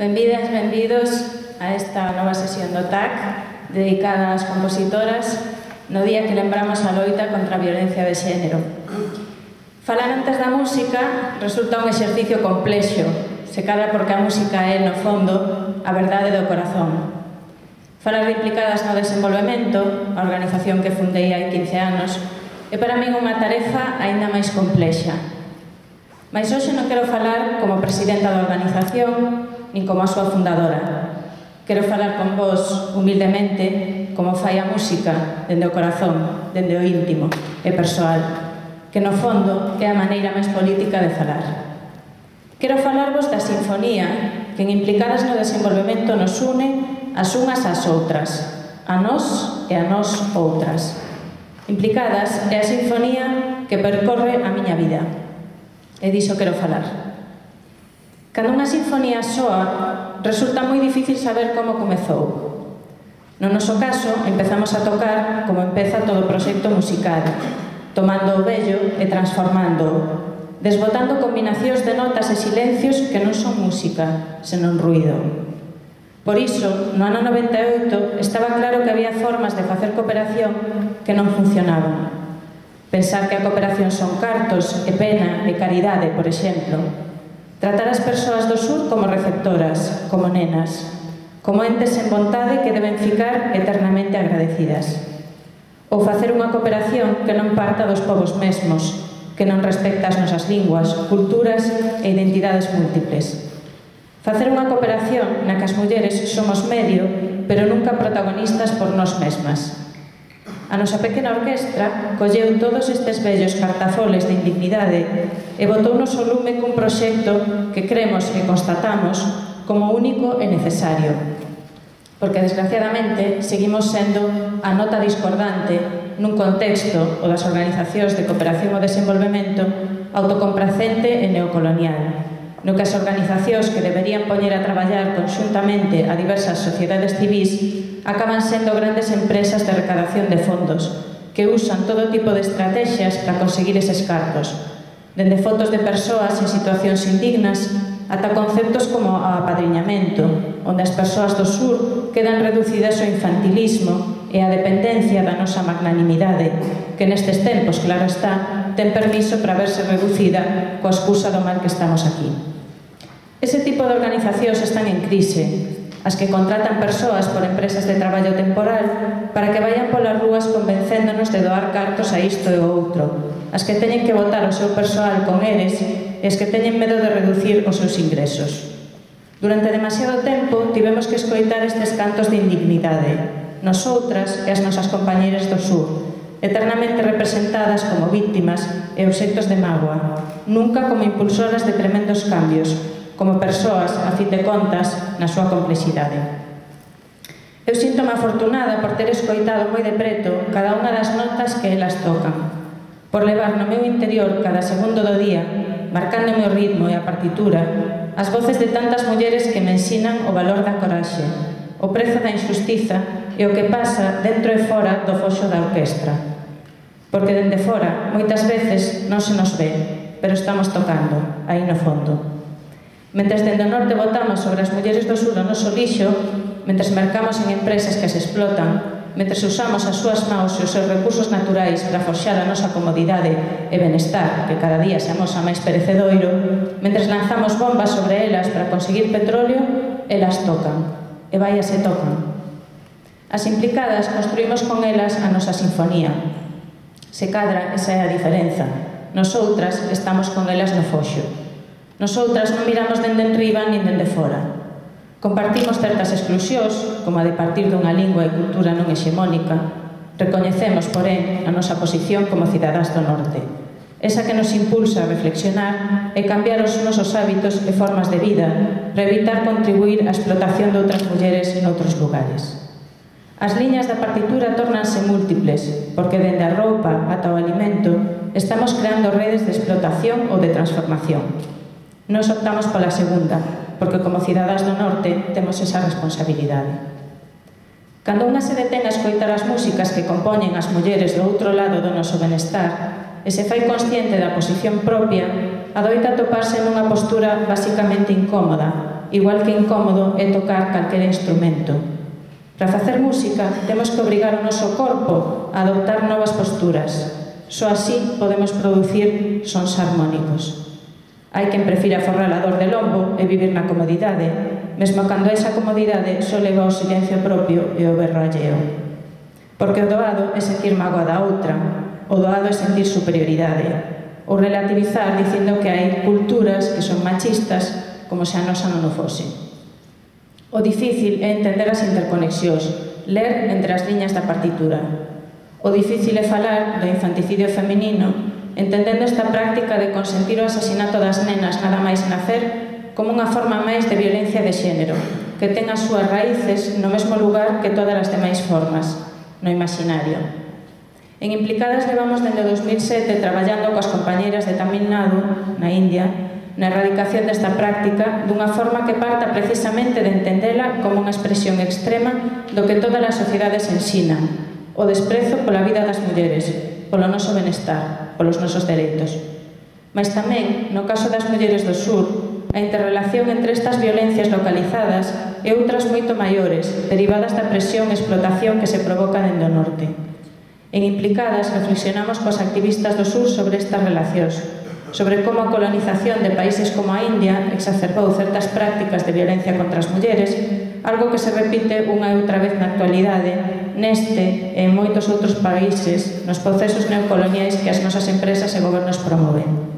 Benvidas, benvidos a esta nova sesión do TAC dedicada ás compositoras no día que lembramos a loita contra a violencia de xénero. Falar antes da música resulta un exercicio complexo, se cadra porque a música é, no fondo, a verdade do corazón. Falar de Implicadas no Desenvolvemento, a organización que fundei hai 15 anos, é para min unha tarefa aínda máis complexa. Mais hoxe non quero falar como presidenta da organización, nin como a súa fundadora. Quero falar con vos, humildemente, como fai a música, dende o corazón, dende o íntimo e persoal, que no fondo é a maneira máis política de falar. Quero falarvos da sinfonía que en Implicadas no Desenvolvemento nos une as unhas ás outras, a nós e a nós outras. Implicadas é a sinfonía que percorre a miña vida. E diso quero falar. Cando unha sinfonía soa, resulta moi difícil saber como comezou. No noso caso, empezamos a tocar como empeza todo proxecto musical, tomando o vello e transformándoo, desbotando combinacións de notas e silencios que non son música, senón ruído. Por iso, no ano 98, estaba claro que había formas de facer cooperación que non funcionaban. Pensar que a cooperación son cartos e pena e caridade, por exemplo. Tratar as persoas do sur como receptoras, como nenas, como entes en vontade que deben ficar eternamente agradecidas. Ou facer unha cooperación que non parta dos povos mesmos, que non respecta as nosas linguas, culturas e identidades múltiples. Facer unha cooperación na que as mulleres somos medio, pero nunca protagonistas por nós mesmas. A nosa pequena orquestra colleu todos estes vellos cartafoles de indignidade e botounos ao lume cun proxecto que cremos e constatamos como único e necesario. Porque, desgraciadamente, seguimos sendo a nota discordante nun contexto, o das organizacións de cooperación ao desenvolvemento, autocompracente e neocolonial, no que as organizacións que deberían poñer a traballar conxuntamente a diversas sociedades civís acaban sendo grandes empresas de recadación de fondos que usan todo tipo de estrategias para conseguir eses cartos, dende fotos de persoas en situacións indignas ata conceptos como o apadriñamento, onde as persoas do sur quedan reducidas ao infantilismo e á dependencia da nosa magnanimidade, que nestes tempos, claro está, ten permiso para verse reducida coa excusa do mal que estamos aquí. Ese tipo de organizacións están en crise, as que contratan persoas por empresas de traballo temporal para que vayan polas rúas convencéndonos de doar cartos a isto e o outro, as que teñen que botar o seu persoal con eres e as que teñen medo de reducir os seus ingresos. Durante demasiado tempo tivemos que escoitar estes cantos de indignidade, nosoutras e as nosas compañeiras do sur, eternamente representadas como víctimas e obxectos de mágoa, nunca como impulsoras de tremendos cambios, como persoas, a fin de contas, na súa complexidade. Eu sinto-me afortunada por ter escoitado moi de preto cada unha das notas que elas tocan, por levar no meu interior cada segundo do día, marcándome o ritmo e a partitura, as voces de tantas mulleres que me ensinan o valor da coraxe, o prezo da injustiza e o que pasa dentro e fora do foxo da orquestra. Porque dende fora, moitas veces, non se nos ve, pero estamos tocando, aí no fondo. Mentres dende o norte votamos sobre as mulleres do sur o noso lixo, mentres mercamos en empresas que as explotan, mentres usamos as súas maus e os seus recursos naturais para forxar a nosa comodidade e benestar, que cada día se amosa máis perecedoiro, mentres lanzamos bombas sobre elas para conseguir petróleo, elas tocan, e vaya se tocan. As Implicadas construímos con elas a nosa sinfonía. Se cadra, esa é a diferenza. Nosoutras estamos con elas no foxo. Nosoutras non miramos dende enriba nin dende fora. Compartimos certas exclusións, como a de partir dunha lingua e cultura non hexemónica. Recoñecemos, porén, a nosa posición como cidadás do norte, esa que nos impulsa a reflexionar e cambiar os nosos hábitos e formas de vida para evitar contribuir á explotación de outras mulleres noutros lugares. As liñas da partitura tórnanse múltiples, porque dende a roupa ata o alimento estamos creando redes de explotación ou de transformación. Nos optamos pola segunda, porque como cidadás do norte temos esa responsabilidade. Cando unha se detén a escoitar as músicas que compoñen as mulleres do outro lado do noso benestar e se fai consciente da posición propia, adoita toparse nunha postura basicamente incómoda, igual que incómodo é tocar calquera instrumento. Para facer música, temos que obrigar o noso corpo a adoptar novas posturas. Só así podemos producir sons armónicos. Hai quen prefira forrar a dor de lombo e vivir na comodidade, mesmo cando esa comodidade só leva ao silencio propio e ao berro alleo. Porque o doado é sentir mágoa da outra, o doado é sentir superioridade, ou relativizar dicindo que hai culturas que son machistas como se a nosa non o fose. O difícil é entender as interconexións, ler entre as liñas da partitura. O difícil é falar do infanticidio feminino, entendendo esta práctica de consentir o asasinato das nenas nada máis nacer como unha forma máis de violencia de xénero, que ten as súas raíces no mesmo lugar que todas as demais formas, no imaginario. En Implicadas levamos dende 2007 traballando coas compañeiras de Tamil Nadu, na India, na erradicación desta práctica dunha forma que parta precisamente de entendela como unha expresión extrema do que todas as sociedades ensinan, o desprezo pola vida das mulleres, polo noso benestar, polos nosos dereitos. Mais tamén, no caso das mulleres do sur, a interrelación entre estas violencias localizadas e outras moito maiores, derivadas da presión e explotación que se provoca dende o norte. En Implicadas reflexionamos coas activistas do sur sobre estas relacións, sobre como a colonización de países como a India exacerbou certas prácticas de violencia contra as mulleres, algo que se repite unha e outra vez na actualidade, neste e en moitos outros países, nos procesos neocoloniais que as nosas empresas e gobernos promoven.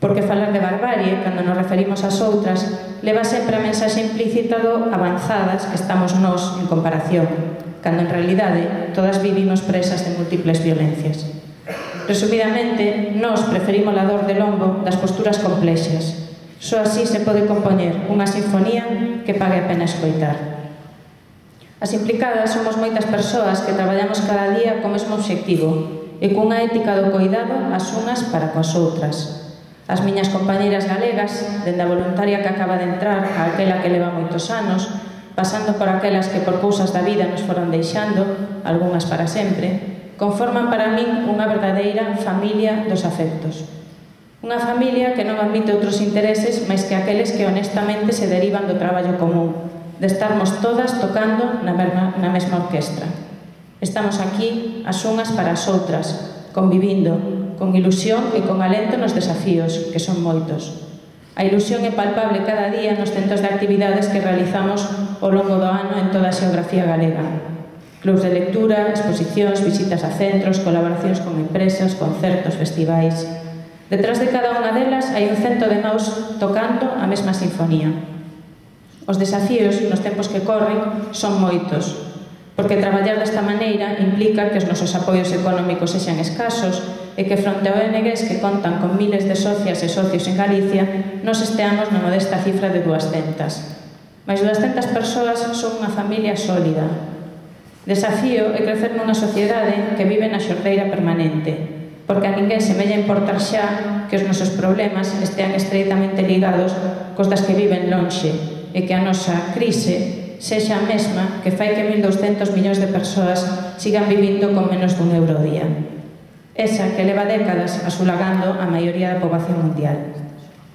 Porque falar de barbarie, cando nos referimos ás outras, leva sempre a mensaxe implícita do avanzadas que estamos nós en comparación, cando en realidade todas vivimos presas de múltiples violencias. Resumidamente, nós preferimos a dor de lombo das posturas complexas. Só así se pode compoñer unha sinfonía que pague a pena escoitar. As Implicadas somos moitas persoas que traballamos cada día co mesmo obxectivo e cunha ética do coidado as unas para coas outras. As miñas compañeiras galegas, dende a voluntaria que acaba de entrar a aquela que leva moitos anos, pasando por aquelas que por cousas da vida nos foron deixando, algunhas para sempre, conforman para min unha verdadeira familia dos afectos. Unha familia que non admite outros intereses máis que aqueles que honestamente se derivan do traballo común, de estarmos todas tocando na mesma orquestra. Estamos aquí as unhas para as outras, convivindo, con ilusión e con alento nos desafíos, que son moitos. A ilusión é palpable cada día nos centros de actividades que realizamos ao longo do ano en toda a xeografía galega. Clubs de lectura, exposicións, visitas a centros, colaboracións con empresas, concertos, festivais. Detrás de cada unha delas hai un cento de mãos tocando a mesma sinfonía. Os desafíos nos tempos que corren son moitos, porque traballar desta maneira implica que os nosos apoios económicos sexan escasos e que fronte a ONGs que contan con miles de socias e socios en Galicia, nos esteamos na modesta cifra de 200. Mais 200 persoas son unha familia sólida. Desafío é crecer nunha sociedade que vive na xordeira permanente, porque a ninguén semella importar xa que os nosos problemas estean estreitamente ligados cos das que viven lonxe e que a nosa crise sexa a mesma que fai que 1.200 millóns de persoas sigan vivindo con menos dun euro ao día. Esa que leva décadas asulagando a maioría da poboación mundial.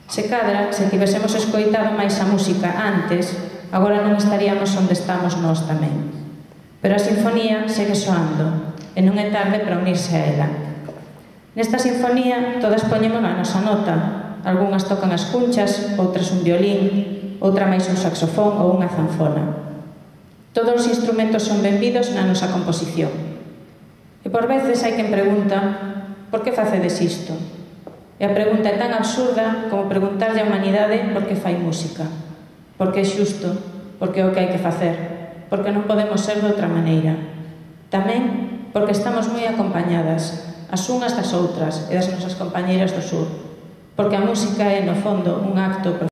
Se cadra, se tivésemos escoitado máis a música antes, agora non estaríamos onde estamos nós tamén. Pero a sinfonía segue soando, e non é tarde para unirse a ela. Nesta sinfonía, todas poñemos a nosa nota. Algúnas tocan as cunchas, outras un violín, outra máis un saxofón ou unha zanfona. Todos os instrumentos son benvidos na nosa composición. E por veces hai quen pregunta por que facedes isto? E a pregunta é tan absurda como preguntarlle á humanidade por que fai música. Porque é xusto, porque é o que hai que facer, porque non podemos ser de outra maneira. Tamén porque estamos moi acompañadas, as unhas das outras e das nosas compañeiras do sur. Porque a música é, no fondo, un acto